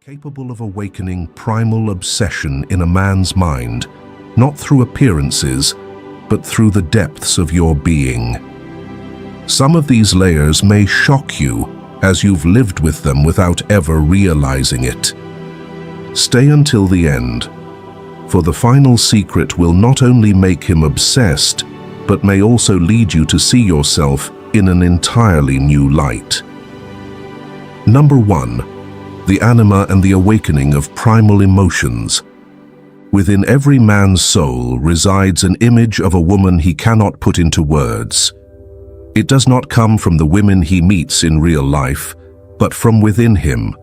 capable of awakening primal obsession in a man's mind, not through appearances, but through the depths of your being. Some of these layers may shock you as you've lived with them without ever realizing it. Stay until the end, for the final secret will not only make him obsessed, but may also lead you to see yourself in an entirely new light. Number 1. The anima and the awakening of primal emotions. Within every man's soul resides an image of a woman he cannot put into words. It does not come from the women he meets in real life, but from within him,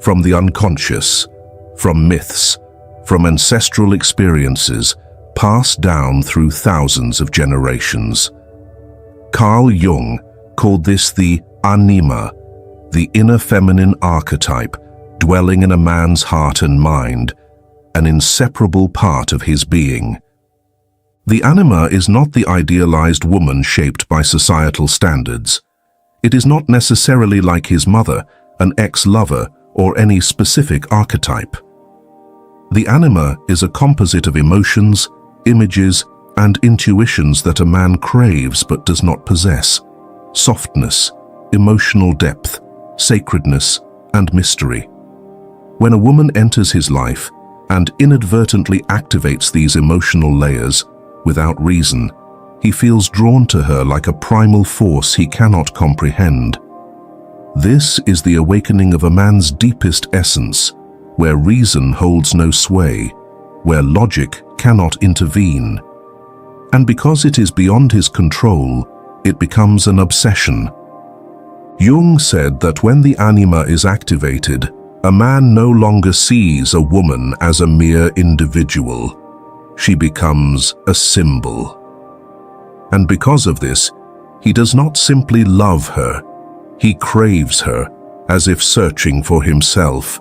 from the unconscious, from myths, from ancestral experiences passed down through thousands of generations. Carl Jung called this the anima, the inner feminine archetype dwelling in a man's heart and mind, an inseparable part of his being. The anima is not the idealized woman shaped by societal standards. It is not necessarily like his mother, an ex-lover, or any specific archetype. The anima is a composite of emotions, images, and intuitions that a man craves but does not possess. Softness, emotional depth, sacredness, and mystery. When a woman enters his life and inadvertently activates these emotional layers without reason, he feels drawn to her like a primal force he cannot comprehend. This is the awakening of a man's deepest essence, where reason holds no sway, where logic cannot intervene. And because it is beyond his control, it becomes an obsession. Jung said that when the anima is activated, a man no longer sees a woman as a mere individual. She becomes a symbol. And because of this, he does not simply love her, he craves her, as if searching for himself.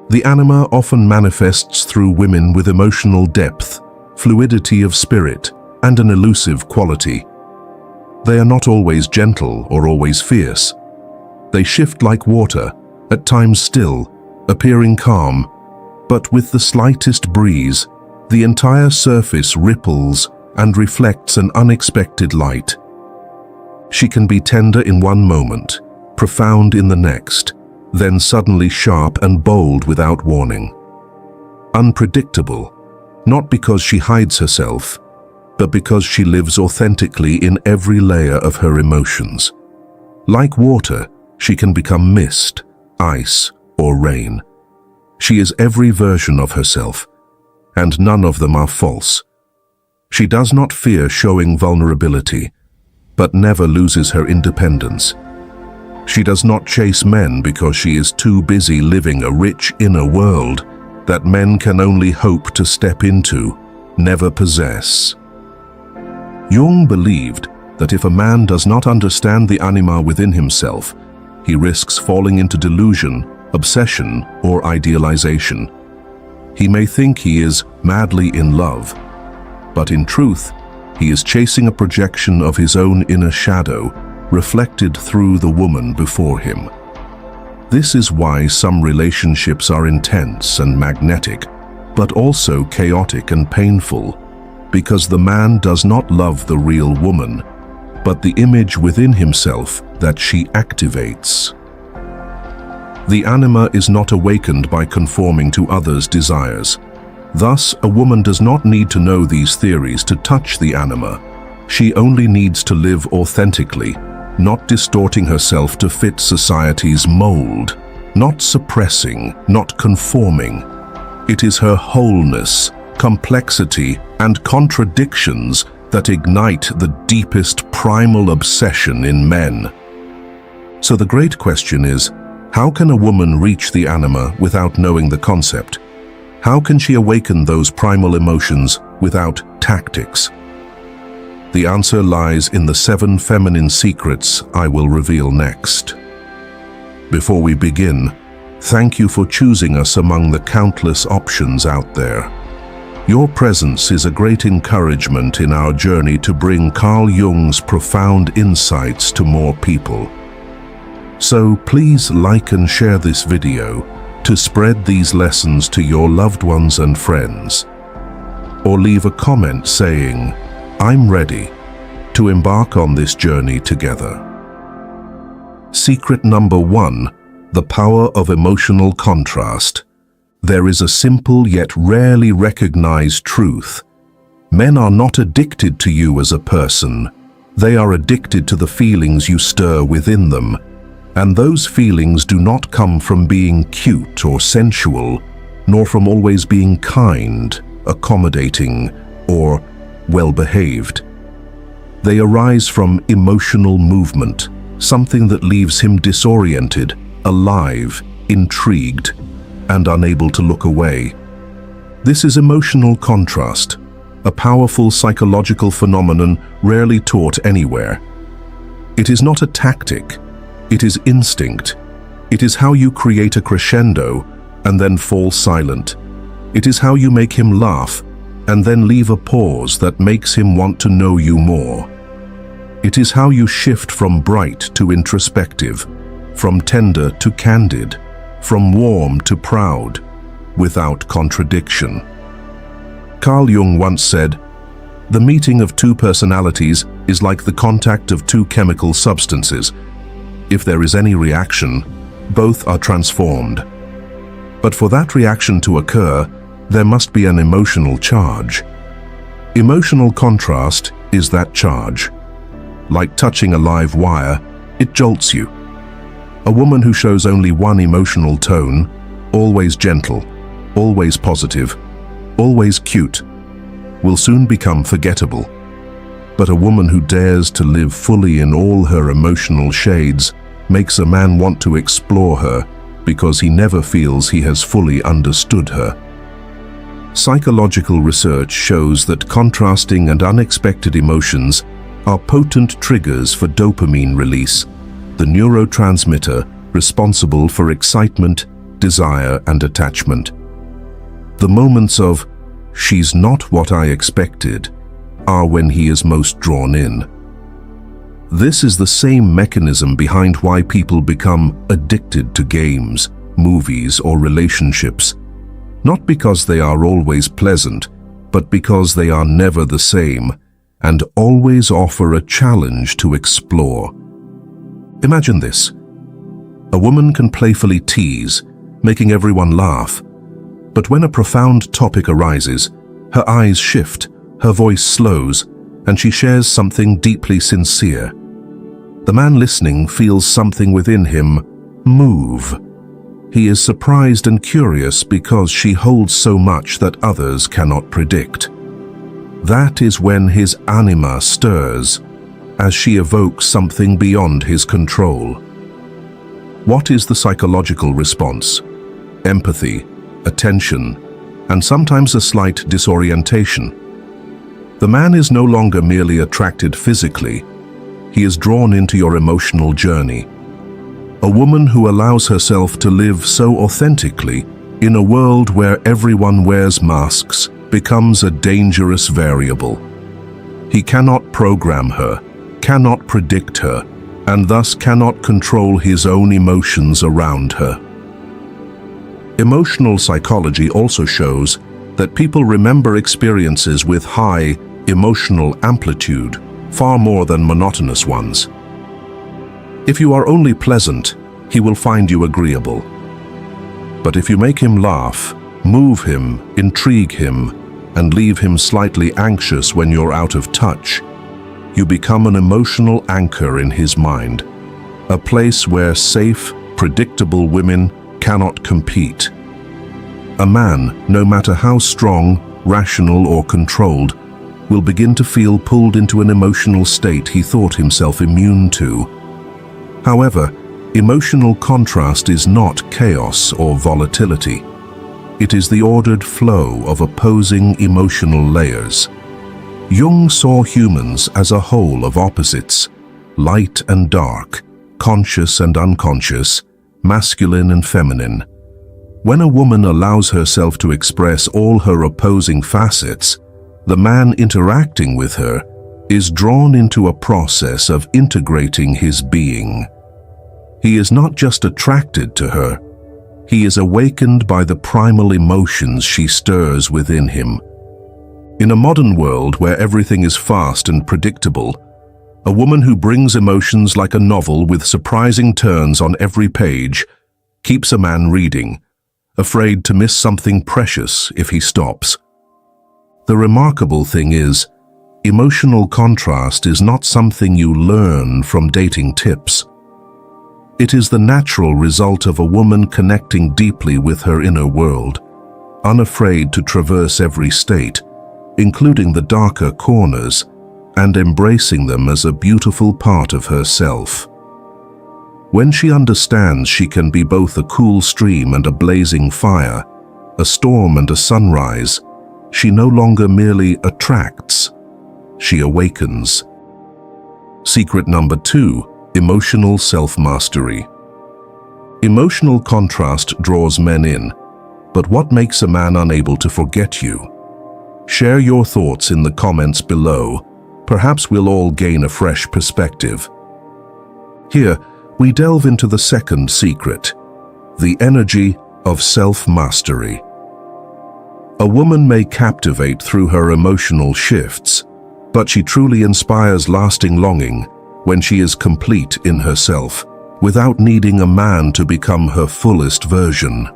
The anima often manifests through women with emotional depth, fluidity of spirit, and an elusive quality. They are not always gentle or always fierce. They shift like water, at times still, appearing calm, but with the slightest breeze, the entire surface ripples and reflects an unexpected light. She can be tender in one moment, profound in the next, then suddenly sharp and bold without warning. Unpredictable, not because she hides herself, but because she lives authentically in every layer of her emotions. Like water, she can become mist, ice, or rain. She is every version of herself, and none of them are false. She does not fear showing vulnerability, but never loses her independence. She does not chase men because she is too busy living a rich inner world that men can only hope to step into, never possess. Jung believed that if a man does not understand the anima within himself, he risks falling into delusion, obsession, or idealization. He may think he is madly in love, but in truth, he is chasing a projection of his own inner shadow, reflected through the woman before him. This is why some relationships are intense and magnetic, but also chaotic and painful, because the man does not love the real woman, but the image within himself that she activates. The anima is not awakened by conforming to others' desires. Thus, a woman does not need to know these theories to touch the anima. She only needs to live authentically, not distorting herself to fit society's mold, not suppressing, not conforming. It is her wholeness, complexity, and contradictions that ignite the deepest primal obsession in men. So the great question is, how can a woman reach the anima without knowing the concept? How can she awaken those primal emotions without tactics? The answer lies in the 7 feminine secrets I will reveal next. Before we begin, thank you for choosing us among the countless options out there. Your presence is a great encouragement in our journey to bring Carl Jung's profound insights to more people. So please like and share this video, to spread these lessons to your loved ones and friends. Or leave a comment saying, "I'm ready to embark on this journey together." Secret number 1, the power of emotional contrast. There is a simple yet rarely recognized truth. Men are not addicted to you as a person. They are addicted to the feelings you stir within them. And those feelings do not come from being cute or sensual, nor from always being kind, accommodating, or well-behaved. They arise from emotional movement, something that leaves him disoriented, alive, intrigued, and unable to look away. This is emotional contrast, a powerful psychological phenomenon rarely taught anywhere. It is not a tactic, it is instinct. It is how you create a crescendo and then fall silent. It is how you make him laugh and then leave a pause that makes him want to know you more. It is how you shift from bright to introspective, from tender to candid, from warm to proud, without contradiction. Carl Jung once said, "The meeting of two personalities is like the contact of two chemical substances. If there is any reaction, both are transformed. But for that reaction to occur, there must be an emotional charge. Emotional contrast is that charge. Like touching a live wire, it jolts you. A woman who shows only one emotional tone, always gentle, always positive, always cute, will soon become forgettable. But a woman who dares to live fully in all her emotional shades makes a man want to explore her because he never feels he has fully understood her." Psychological research shows that contrasting and unexpected emotions are potent triggers for dopamine release, the neurotransmitter responsible for excitement, desire, and attachment. The moments of, "she's not what I expected," are when he is most drawn in. This is the same mechanism behind why people become addicted to games, movies, or relationships. Not because they are always pleasant, but because they are never the same and always offer a challenge to explore. Imagine this. A woman can playfully tease, making everyone laugh. But when a profound topic arises, her eyes shift, her voice slows, and she shares something deeply sincere. The man listening feels something within him move. He is surprised and curious because she holds so much that others cannot predict. That is when his anima stirs, as she evokes something beyond his control. What is the psychological response? Empathy, attention, and sometimes a slight disorientation. The man is no longer merely attracted physically. He is drawn into your emotional journey. A woman who allows herself to live so authentically in a world where everyone wears masks becomes a dangerous variable. He cannot program her, cannot predict her, and thus cannot control his own emotions around her. Emotional psychology also shows that people remember experiences with high emotional amplitude far more than monotonous ones. If you are only pleasant, he will find you agreeable. But if you make him laugh, move him, intrigue him, and leave him slightly anxious when you're out of touch, you become an emotional anchor in his mind, a place where safe, predictable women cannot compete. A man, no matter how strong, rational, or controlled, will begin to feel pulled into an emotional state he thought himself immune to. However, emotional contrast is not chaos or volatility. It is the ordered flow of opposing emotional layers. Jung saw humans as a whole of opposites, light and dark, conscious and unconscious, masculine and feminine. When a woman allows herself to express all her opposing facets, the man interacting with her is drawn into a process of integrating his being. He is not just attracted to her, He is awakened by the primal emotions she stirs within him. In a modern world where everything is fast and predictable, a woman who brings emotions like a novel with surprising turns on every page keeps a man reading, afraid to miss something precious if he stops. The remarkable thing is, emotional contrast is not something you learn from dating tips. It is the natural result of a woman connecting deeply with her inner world, unafraid to traverse every state, including the darker corners, and embracing them as a beautiful part of herself. When she understands she can be both a cool stream and a blazing fire, a storm and a sunrise, she no longer merely attracts, she awakens. Secret number 2. Emotional self-mastery. Emotional contrast draws men in, but what makes a man unable to forget you? Share your thoughts in the comments below. Perhaps we'll all gain a fresh perspective. Here, we delve into the second secret, the energy of self-mastery. A woman may captivate through her emotional shifts, but she truly inspires lasting longing when she is complete in herself, without needing a man to become her fullest version.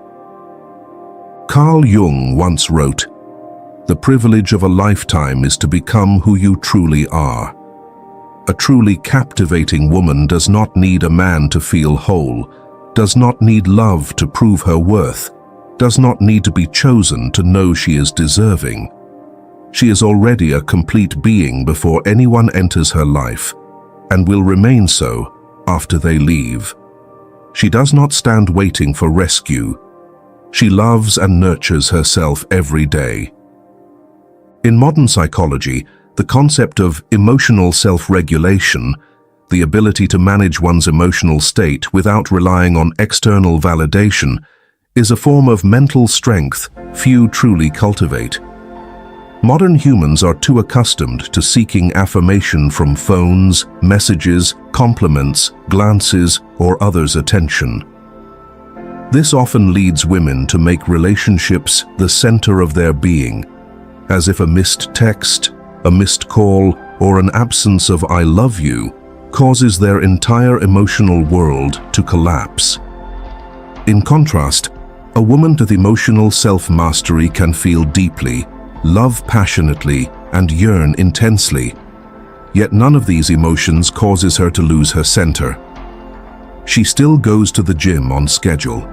Carl Jung once wrote, "The privilege of a lifetime is to become who you truly are." A truly captivating woman does not need a man to feel whole, does not need love to prove her worth, does not need to be chosen to know she is deserving. She is already a complete being before anyone enters her life, and will remain so after they leave. She does not stand waiting for rescue. She loves and nurtures herself every day. In modern psychology, the concept of emotional self-regulation, the ability to manage one's emotional state without relying on external validation, is a form of mental strength few truly cultivate. Modern humans are too accustomed to seeking affirmation from phones, messages, compliments, glances, or others' attention. This often leads women to make relationships the center of their being, as if a missed text, a missed call, or an absence of "I love you" causes their entire emotional world to collapse. In contrast, a woman with emotional self-mastery can feel deeply, love passionately, and yearn intensely. Yet none of these emotions causes her to lose her center. She still goes to the gym on schedule.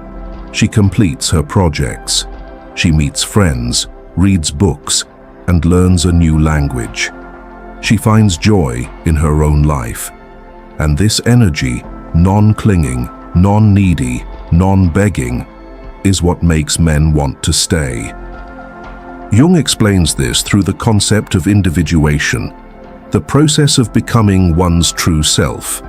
She completes her projects. She meets friends, reads books, and learns a new language. She finds joy in her own life. And this energy, non-clinging, non-needy, non-begging, is what makes men want to stay. Jung explains this through the concept of individuation, the process of becoming one's true self.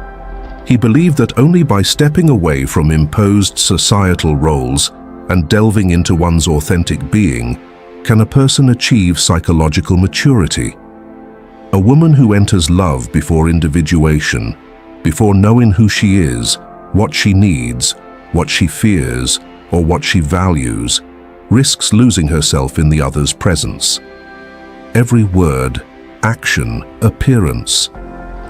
He believed that only by stepping away from imposed societal roles and delving into one's authentic being can a person achieve psychological maturity. A woman who enters love before individuation, before knowing who she is, what she needs, what she fears, or what she values, risks losing herself in the other's presence. Every word, action, appearance,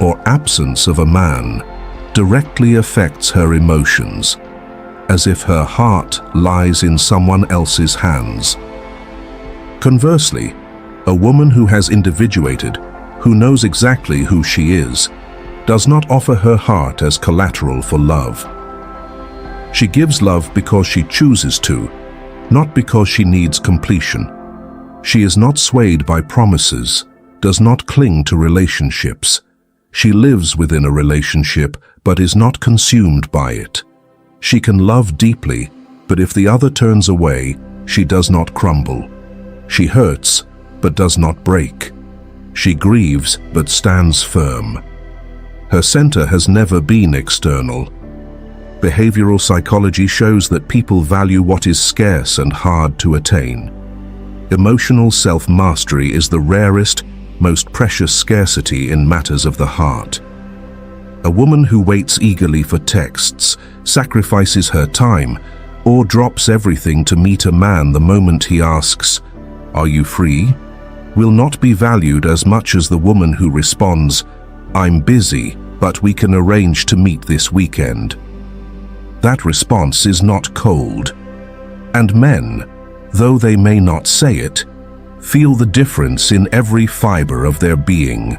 or absence of a man directly affects her emotions, as if her heart lies in someone else's hands. Conversely, a woman who has individuated, who knows exactly who she is, does not offer her heart as collateral for love. She gives love because she chooses to, not because she needs completion. She is not swayed by promises, does not cling to relationships. She lives within a relationship but is not consumed by it. She can love deeply, but if the other turns away, she does not crumble. She hurts but does not break. She grieves but stands firm. Her center has never been external. Behavioral psychology shows that people value what is scarce and hard to attain. Emotional self-mastery is the rarest, most precious scarcity in matters of the heart. A woman who waits eagerly for texts, sacrifices her time, or drops everything to meet a man the moment he asks, "Are you free?" will not be valued as much as the woman who responds, "I'm busy, but we can arrange to meet this weekend." That response is not cold. And men, though they may not say it, feel the difference in every fiber of their being.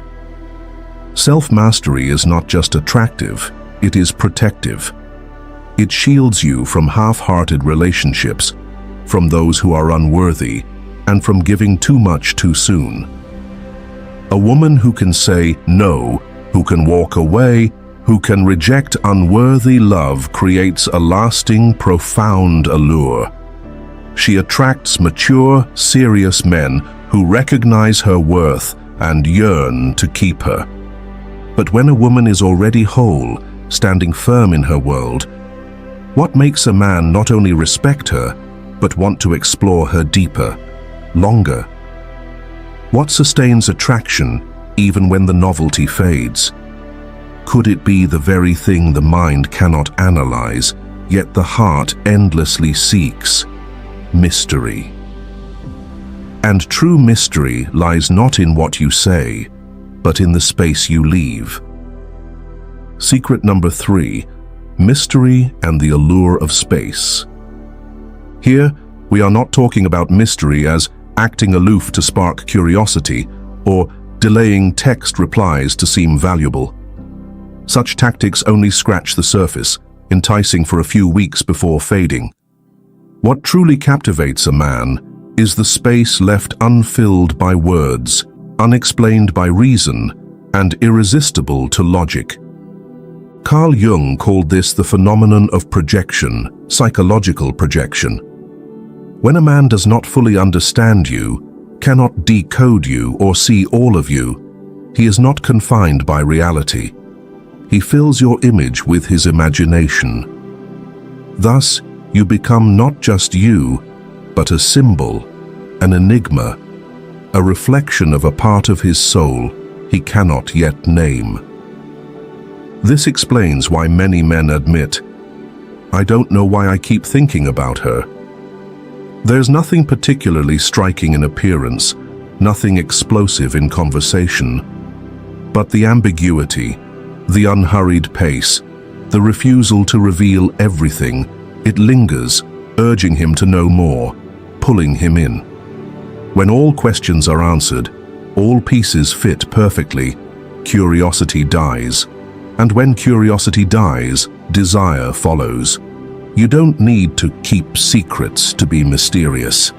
Self-mastery is not just attractive, it is protective. It shields you from half-hearted relationships, from those who are unworthy, and from giving too much too soon. A woman who can say no, who can walk away, who can reject unworthy love creates a lasting, profound allure. She attracts mature, serious men who recognize her worth and yearn to keep her. But when a woman is already whole, standing firm in her world, what makes a man not only respect her, but want to explore her deeper, longer? What sustains attraction even when the novelty fades? Could it be the very thing the mind cannot analyze, yet the heart endlessly seeks? Mystery. And true mystery lies not in what you say, but in the space you leave. Secret number 3, mystery and the allure of space. Here, we are not talking about mystery as acting aloof to spark curiosity or delaying text replies to seem valuable. Such tactics only scratch the surface, enticing for a few weeks before fading. What truly captivates a man is the space left unfilled by words, unexplained by reason, and irresistible to logic. Carl Jung called this the phenomenon of projection, psychological projection. When a man does not fully understand you, cannot decode you or see all of you, he is not confined by reality. He fills your image with his imagination. Thus, you become not just you, but a symbol, an enigma, a reflection of a part of his soul he cannot yet name. This explains why many men admit, "I don't know why I keep thinking about her." There's nothing particularly striking in appearance, nothing explosive in conversation, but the ambiguity, the unhurried pace, the refusal to reveal everything, it lingers, urging him to know more, pulling him in. When all questions are answered, all pieces fit perfectly, curiosity dies. And when curiosity dies, desire follows. You don't need to keep secrets to be mysterious.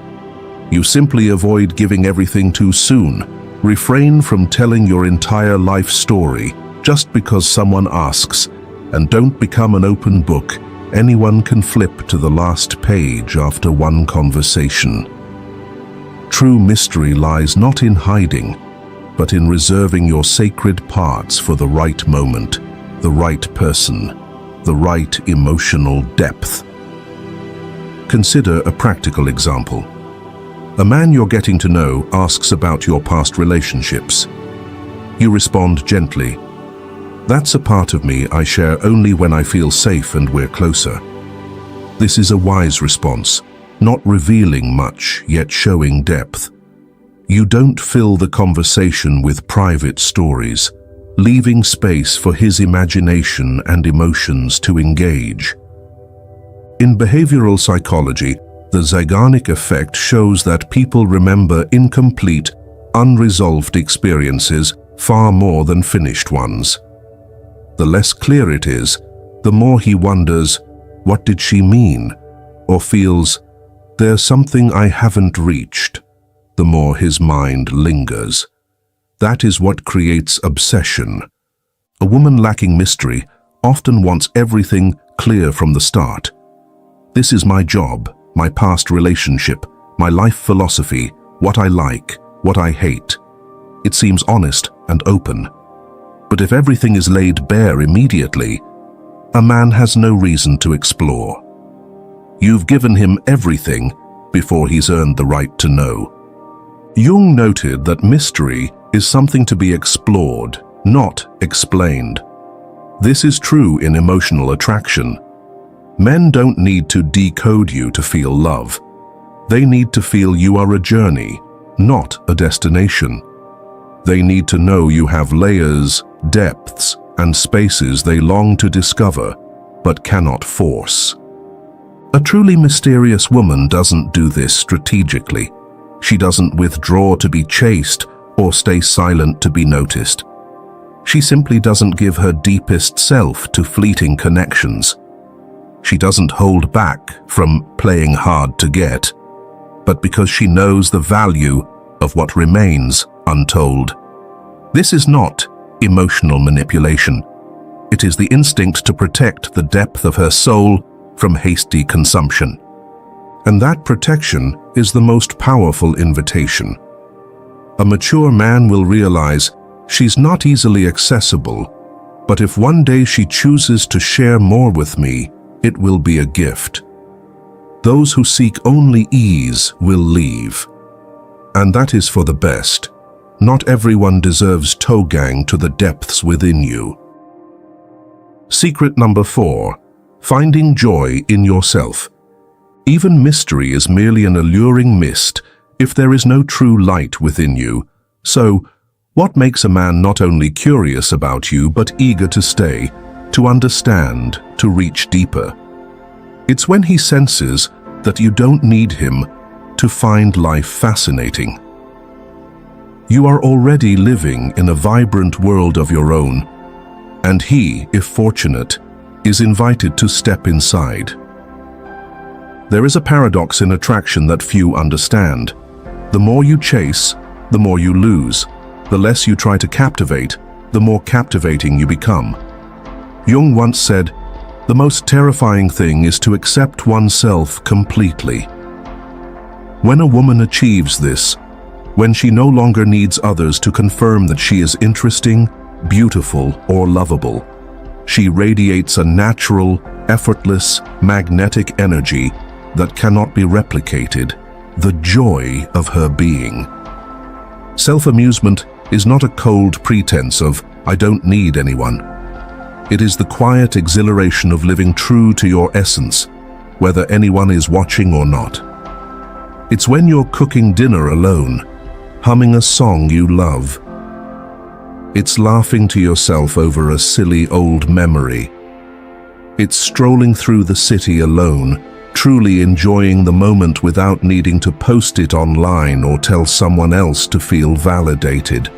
You simply avoid giving everything too soon. Refrain from telling your entire life story just because someone asks, and don't become an open book anyone can flip to the last page after one conversation. True mystery lies not in hiding, but in reserving your sacred parts for the right moment, the right person, the right emotional depth. Consider a practical example. A man you're getting to know asks about your past relationships. You respond gently, "That's a part of me I share only when I feel safe and we're closer." This is a wise response, not revealing much, yet showing depth. You don't fill the conversation with private stories, leaving space for his imagination and emotions to engage. In behavioral psychology, the Zeigarnik effect shows that people remember incomplete, unresolved experiences far more than finished ones. The less clear it is, the more he wonders, "What did she mean?" or feels, "There's something I haven't reached," the more his mind lingers. That is what creates obsession. A woman lacking mystery often wants everything clear from the start. This is my job, my past relationship, my life philosophy, what I like, what I hate. It seems honest and open. But if everything is laid bare immediately, a man has no reason to explore. You've given him everything before he's earned the right to know. Jung noted that mystery is something to be explored, not explained. This is true in emotional attraction. Men don't need to decode you to feel love. They need to feel you are a journey, not a destination. They need to know you have layers, depths, and spaces they long to discover, but cannot force. A truly mysterious woman doesn't do this strategically. She doesn't withdraw to be chased or stay silent to be noticed. She simply doesn't give her deepest self to fleeting connections. She doesn't hold back from playing hard to get, but because she knows the value of what remains untold. This is not emotional manipulation. It is the instinct to protect the depth of her soul from hasty consumption. And that protection is the most powerful invitation. A mature man will realize she's not easily accessible, but if one day she chooses to share more with me, it will be a gift. Those who seek only ease will leave. And that is for the best. Not everyone deserves towgang to the depths within you. Secret number 4. Finding joy in yourself. Even mystery is merely an alluring mist if there is no true light within you. So, what makes a man not only curious about you but eager to stay, to understand, to reach deeper? It's when he senses that you don't need him to find life fascinating. You are already living in a vibrant world of your own, and he, if fortunate, is invited to step inside. There is a paradox in attraction that few understand. The more you chase, the more you lose. The less you try to captivate, the more captivating you become. Jung once said, "The most terrifying thing is to accept oneself completely." When a woman achieves this, when she no longer needs others to confirm that she is interesting, beautiful, or lovable, she radiates a natural, effortless, magnetic energy that cannot be replicated, the joy of her being. Self-amusement is not a cold pretense of, "I don't need anyone." It is the quiet exhilaration of living true to your essence, whether anyone is watching or not. It's when you're cooking dinner alone, humming a song you love. It's laughing to yourself over a silly old memory. It's strolling through the city alone, truly enjoying the moment without needing to post it online or tell someone else to feel validated.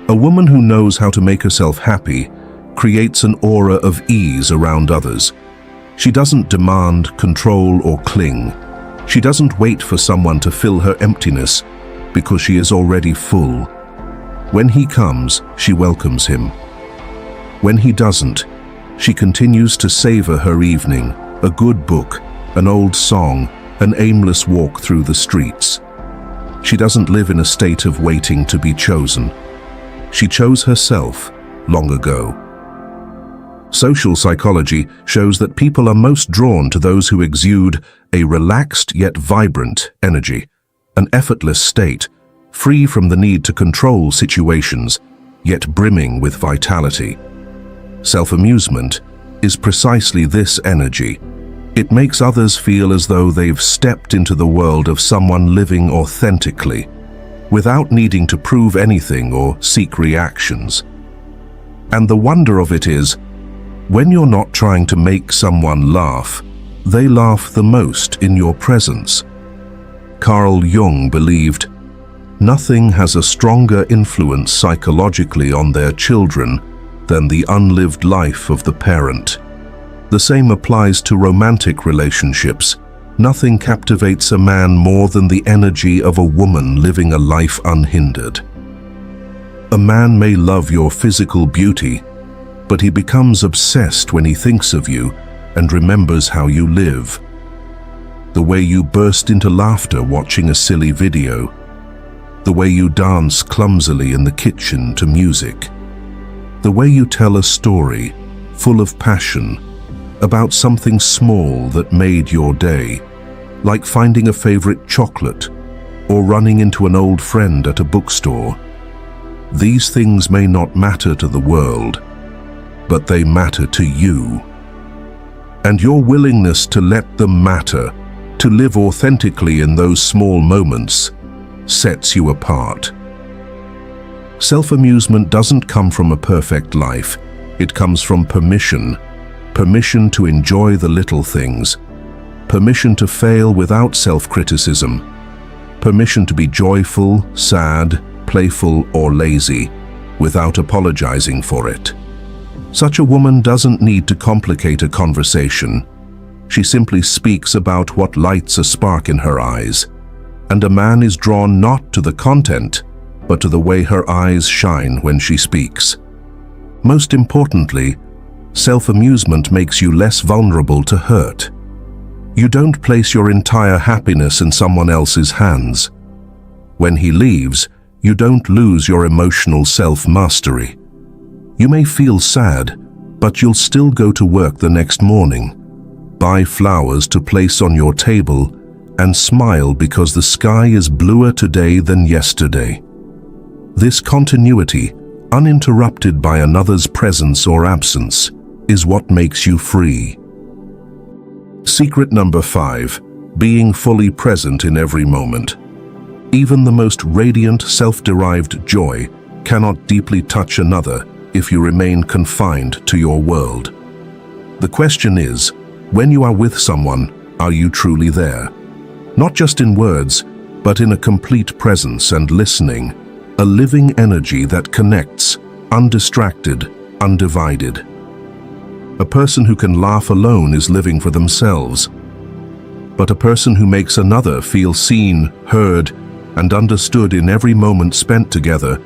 A woman who knows how to make herself happy creates an aura of ease around others. She doesn't demand, control, or cling. She doesn't wait for someone to fill her emptiness because she is already full. When he comes, she welcomes him. When he doesn't, she continues to savor her evening, a good book, an old song, an aimless walk through the streets. She doesn't live in a state of waiting to be chosen. She chose herself long ago. Social psychology shows that people are most drawn to those who exude a relaxed yet vibrant energy, an effortless state, free from the need to control situations, yet brimming with vitality. Self-amusement is precisely this energy. It makes others feel as though they've stepped into the world of someone living authentically, without needing to prove anything or seek reactions. And the wonder of it is, when you're not trying to make someone laugh, they laugh the most in your presence. Carl Jung believed, "Nothing has a stronger influence psychologically on their children than the unlived life of the parent." The same applies to romantic relationships. Nothing captivates a man more than the energy of a woman living a life unhindered. A man may love your physical beauty, but he becomes obsessed when he thinks of you and remembers how you live. The way you burst into laughter watching a silly video. The way you dance clumsily in the kitchen to music. The way you tell a story, full of passion, about something small that made your day, like finding a favorite chocolate or running into an old friend at a bookstore. These things may not matter to the world, but they matter to you. And your willingness to let them matter, to live authentically in those small moments, sets you apart. Self-amusement doesn't come from a perfect life. It comes from permission. Permission to enjoy the little things. Permission to fail without self-criticism. Permission to be joyful, sad, playful, or lazy, without apologizing for it. Such a woman doesn't need to complicate a conversation. She simply speaks about what lights a spark in her eyes. And a man is drawn not to the content, but to the way her eyes shine when she speaks. Most importantly, self-amusement makes you less vulnerable to hurt. You don't place your entire happiness in someone else's hands. When he leaves, you don't lose your emotional self-mastery. You may feel sad, but you'll still go to work the next morning, buy flowers to place on your table, and smile because the sky is bluer today than yesterday. This continuity, uninterrupted by another's presence or absence, is what makes you free. Secret number 5. Being fully present in every moment. Even the most radiant, self-derived joy cannot deeply touch another if you remain confined to your world. The question is, when you are with someone, are you truly there? Not just in words, but in a complete presence and listening, a living energy that connects, undistracted, undivided. A person who can laugh alone is living for themselves. But a person who makes another feel seen, heard, and understood in every moment spent together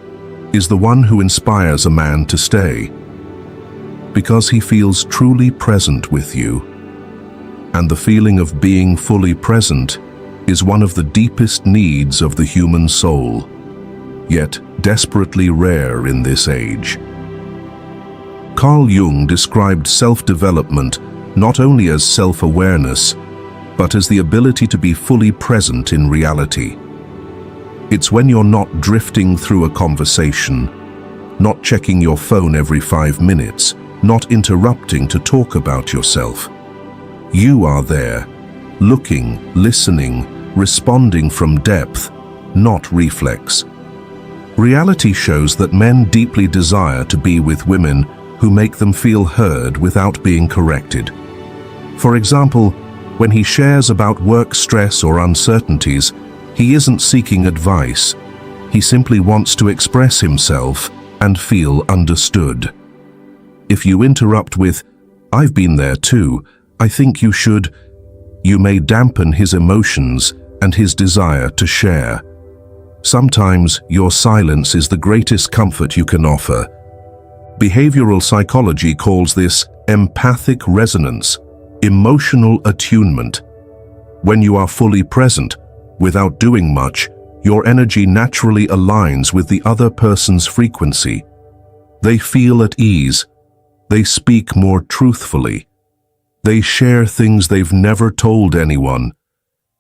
is the one who inspires a man to stay, because he feels truly present with you. And the feeling of being fully present is one of the deepest needs of the human soul, yet desperately rare in this age. Carl Jung described self-development not only as self-awareness, but as the ability to be fully present in reality. It's when you're not drifting through a conversation, not checking your phone every 5 minutes, not interrupting to talk about yourself. You are there, looking, listening, responding from depth, not reflex. Reality shows that men deeply desire to be with women who make them feel heard without being corrected. For example, when he shares about work stress or uncertainties, he isn't seeking advice. He simply wants to express himself and feel understood. If you interrupt with, "I've been there too, I think you should," you may dampen his emotions and his desire to share. Sometimes your silence is the greatest comfort you can offer. Behavioral psychology calls this empathic resonance, emotional attunement. When you are fully present, without doing much, your energy naturally aligns with the other person's frequency. They feel at ease. They speak more truthfully. They share things they've never told anyone.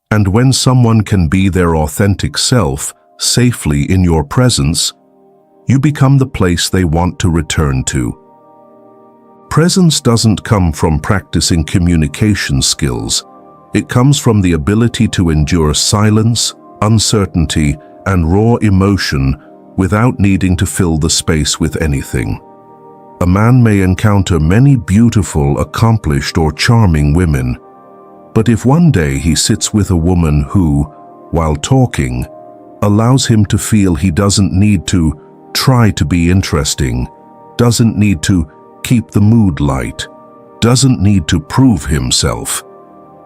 And when someone can be their authentic self safely in your presence, you become the place they want to return to. Presence doesn't come from practicing communication skills. It comes from the ability to endure silence, uncertainty, and raw emotion without needing to fill the space with anything. A man may encounter many beautiful, accomplished, or charming women, but if one day he sits with a woman who, while talking, allows him to feel he doesn't need to try to be interesting, doesn't need to keep the mood light, doesn't need to prove himself,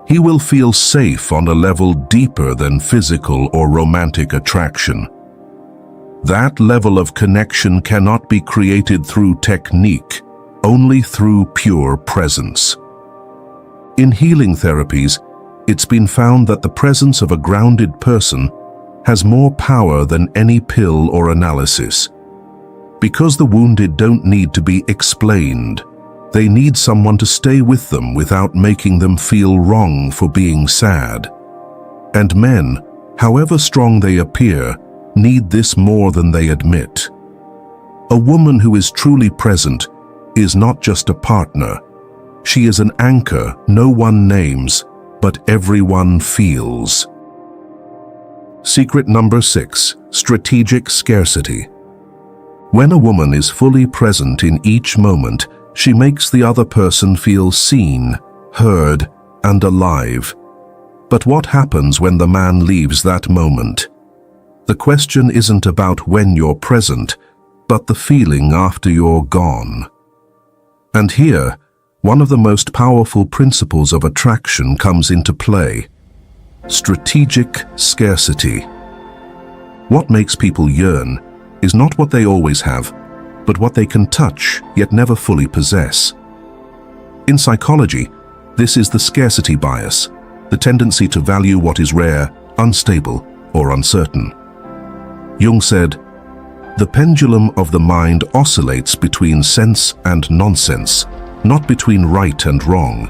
he will feel safe on a level deeper than physical or romantic attraction. That level of connection cannot be created through technique, only through pure presence. In healing therapies, it's been found that the presence of a grounded person has more power than any pill or analysis. Because the wounded don't need to be explained, they need someone to stay with them without making them feel wrong for being sad. And men, however strong they appear, need this more than they admit. A woman who is truly present is not just a partner. She is an anchor no one names, but everyone feels. Secret number 6. Strategic scarcity. When a woman is fully present in each moment, she makes the other person feel seen, heard, and alive. But what happens when the man leaves that moment? The question isn't about when you're present, but the feeling after you're gone. And here, one of the most powerful principles of attraction comes into play: strategic scarcity. What makes people yearn is not what they always have, but what they can touch yet never fully possess. In psychology, this is the scarcity bias, the tendency to value what is rare, unstable, or uncertain. Jung said, "The pendulum of the mind oscillates between sense and nonsense, not between right and wrong.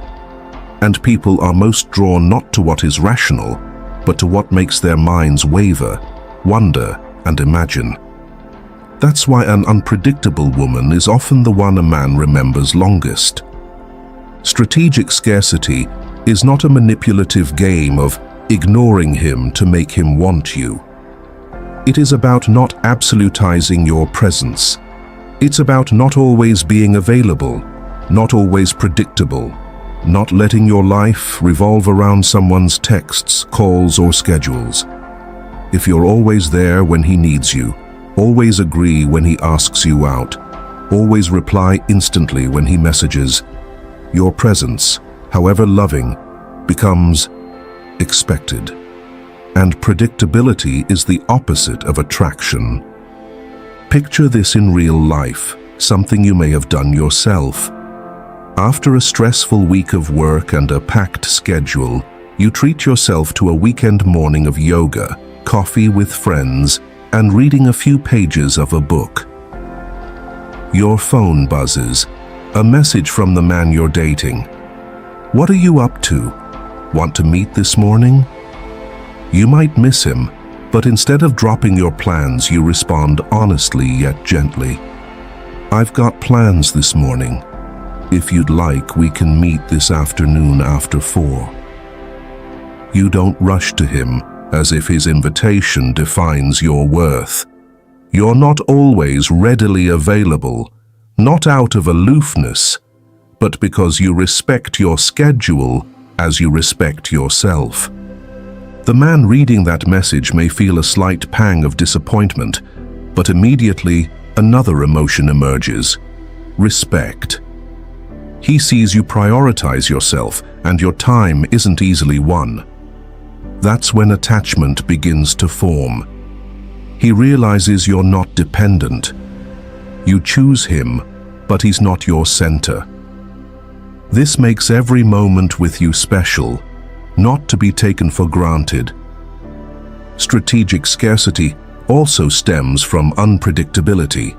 And people are most drawn not to what is rational, but to what makes their minds waver, wonder, and imagine." That's why an unpredictable woman is often the one a man remembers longest. Strategic scarcity is not a manipulative game of ignoring him to make him want you. It is about not absolutizing your presence. It's about not always being available, not always predictable, not letting your life revolve around someone's texts, calls, or schedules. If you're always there when he needs you, always agree when he asks you out, always reply instantly when he messages, your presence, however loving, becomes expected. And predictability is the opposite of attraction. Picture this in real life, something you may have done yourself. After a stressful week of work and a packed schedule, you treat yourself to a weekend morning of yoga, coffee with friends, and reading a few pages of a book. Your phone buzzes, a message from the man you're dating. What are you up to? Want to meet this morning? You might miss him, but instead of dropping your plans, you respond honestly yet gently. I've got plans this morning. If you'd like, we can meet this afternoon after 4. You don't rush to him, as if his invitation defines your worth. You're not always readily available, not out of aloofness, but because you respect your schedule as you respect yourself. The man reading that message may feel a slight pang of disappointment, but immediately another emotion emerges: respect. He sees you prioritize yourself, and your time isn't easily won. That's when attachment begins to form. He realizes you're not dependent. You choose him, but he's not your center. This makes every moment with you special, not to be taken for granted. Strategic scarcity also stems from unpredictability.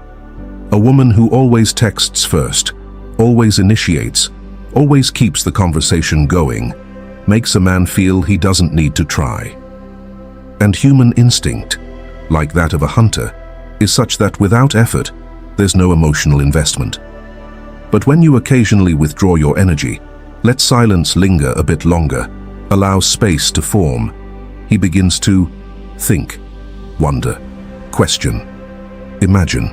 A woman who always texts first, always initiates, always keeps the conversation going, makes a man feel he doesn't need to try. And human instinct, like that of a hunter, is such that without effort, there's no emotional investment. But when you occasionally withdraw your energy, let silence linger a bit longer, allow space to form, he begins to think, wonder, question, imagine.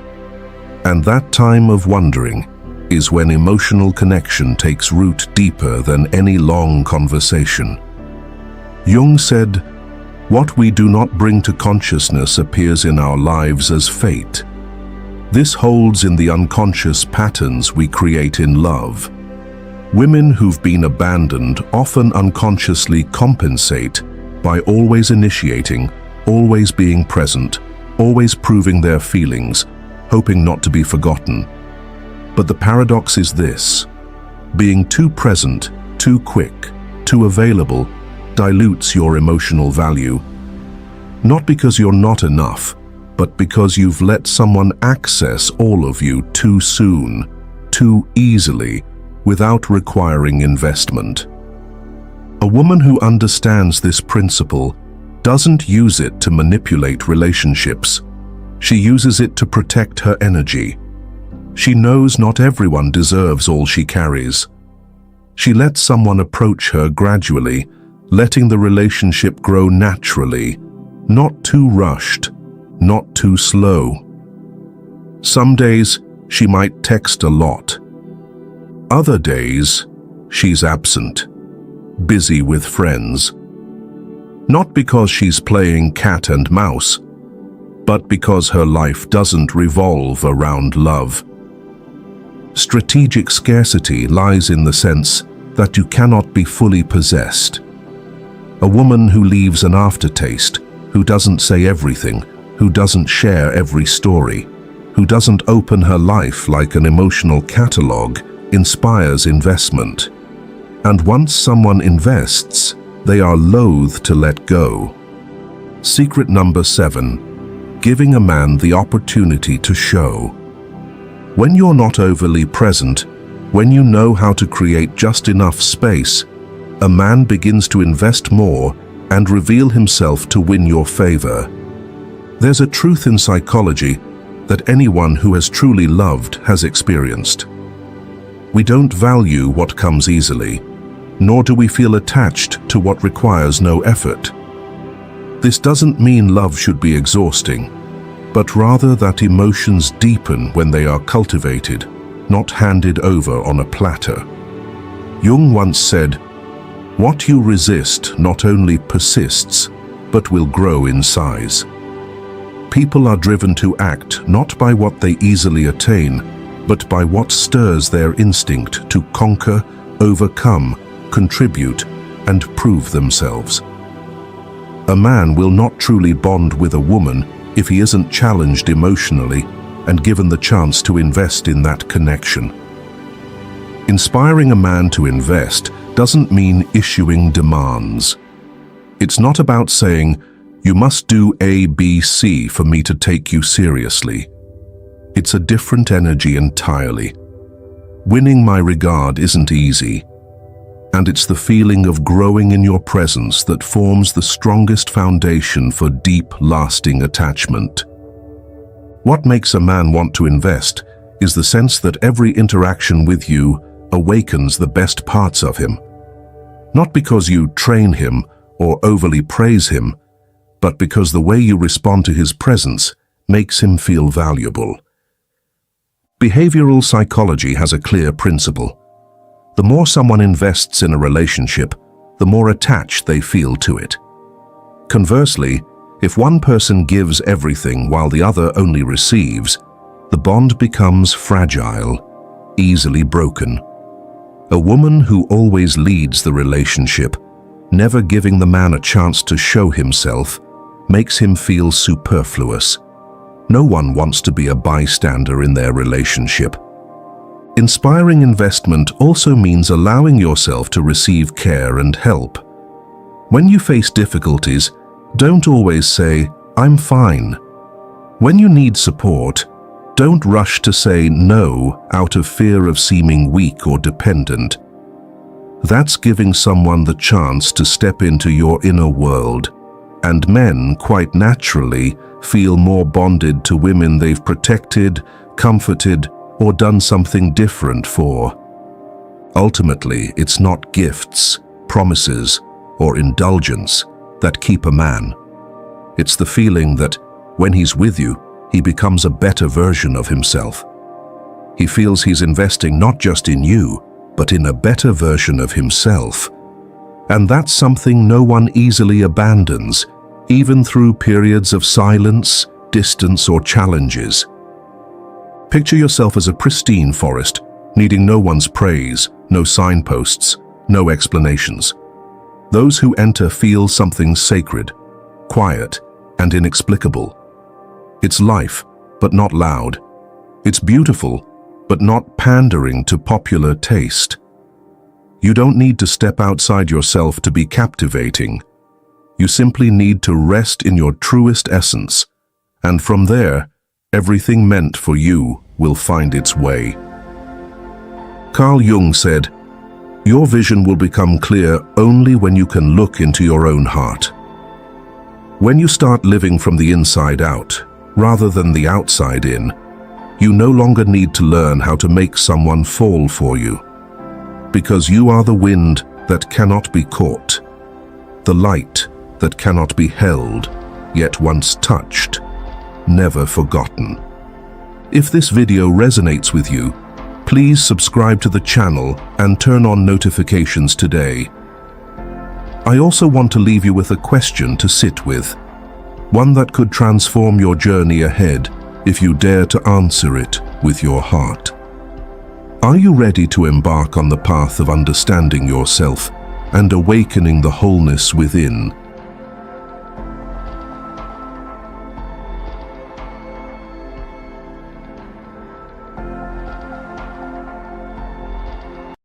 And that time of wondering is when emotional connection takes root deeper than any long conversation. Jung said, "What we do not bring to consciousness appears in our lives as fate." This holds in the unconscious patterns we create in love. Women who've been abandoned often unconsciously compensate by always initiating, always being present, always proving their feelings, hoping not to be forgotten. But the paradox is this: being too present, too quick, too available dilutes your emotional value. Not because you're not enough, but because you've let someone access all of you too soon, too easily, without requiring investment. A woman who understands this principle doesn't use it to manipulate relationships. She uses it to protect her energy. She knows not everyone deserves all she carries. She lets someone approach her gradually, letting the relationship grow naturally, not too rushed, not too slow. Some days, she might text a lot. Other days, she's absent, busy with friends. Not because she's playing cat and mouse, but because her life doesn't revolve around love. Strategic scarcity lies in the sense that you cannot be fully possessed. A woman who leaves an aftertaste, who doesn't say everything, who doesn't share every story, who doesn't open her life like an emotional catalog, inspires investment. And once someone invests, they are loath to let go. Secret number 7, giving a man the opportunity to show. When you're not overly present, when you know how to create just enough space, a man begins to invest more and reveal himself to win your favor. There's a truth in psychology that anyone who has truly loved has experienced. We don't value what comes easily, nor do we feel attached to what requires no effort. This doesn't mean love should be exhausting, but rather that emotions deepen when they are cultivated, not handed over on a platter. Jung once said, "What you resist not only persists, but will grow in size." People are driven to act not by what they easily attain, but by what stirs their instinct to conquer, overcome, contribute, and prove themselves. A man will not truly bond with a woman if he isn't challenged emotionally and given the chance to invest in that connection. Inspiring a man to invest doesn't mean issuing demands. It's not about saying, "You must do A, B, C for me to take you seriously." It's a different energy entirely. Winning my regard isn't easy, and it's the feeling of growing in your presence that forms the strongest foundation for deep, lasting attachment. What makes a man want to invest is the sense that every interaction with you awakens the best parts of him. Not because you train him or overly praise him, but because the way you respond to his presence makes him feel valuable. Behavioral psychology has a clear principle. The more someone invests in a relationship, the more attached they feel to it. Conversely, if one person gives everything while the other only receives, the bond becomes fragile, easily broken. A woman who always leads the relationship, never giving the man a chance to show himself, makes him feel superfluous. No one wants to be a bystander in their relationship. Inspiring investment also means allowing yourself to receive care and help. When you face difficulties, don't always say, "I'm fine." When you need support, don't rush to say no out of fear of seeming weak or dependent. That's giving someone the chance to step into your inner world, and men, quite naturally, feel more bonded to women they've protected, comforted, or done something different for. Ultimately, it's not gifts, promises, or indulgence that keep a man. It's the feeling that, when he's with you, he becomes a better version of himself. He feels he's investing not just in you, but in a better version of himself. And that's something no one easily abandons, even through periods of silence, distance, or challenges. Picture yourself as a pristine forest, needing no one's praise, no signposts, no explanations. Those who enter feel something sacred, quiet, and inexplicable. It's life, but not loud. It's beautiful, but not pandering to popular taste. You don't need to step outside yourself to be captivating. You simply need to rest in your truest essence, and from there, everything meant for you will find its way. Carl Jung said, "Your vision will become clear only when you can look into your own heart." When you start living from the inside out, rather than the outside in, you no longer need to learn how to make someone fall for you. because you are the wind that cannot be caught, the light that cannot be held, yet once touched, never forgotten. If this video resonates with you, please subscribe to the channel and turn on notifications today. I also want to leave you with a question to sit with, one that could transform your journey ahead if you dare to answer it with your heart. Are you ready to embark on the path of understanding yourself and awakening the wholeness within,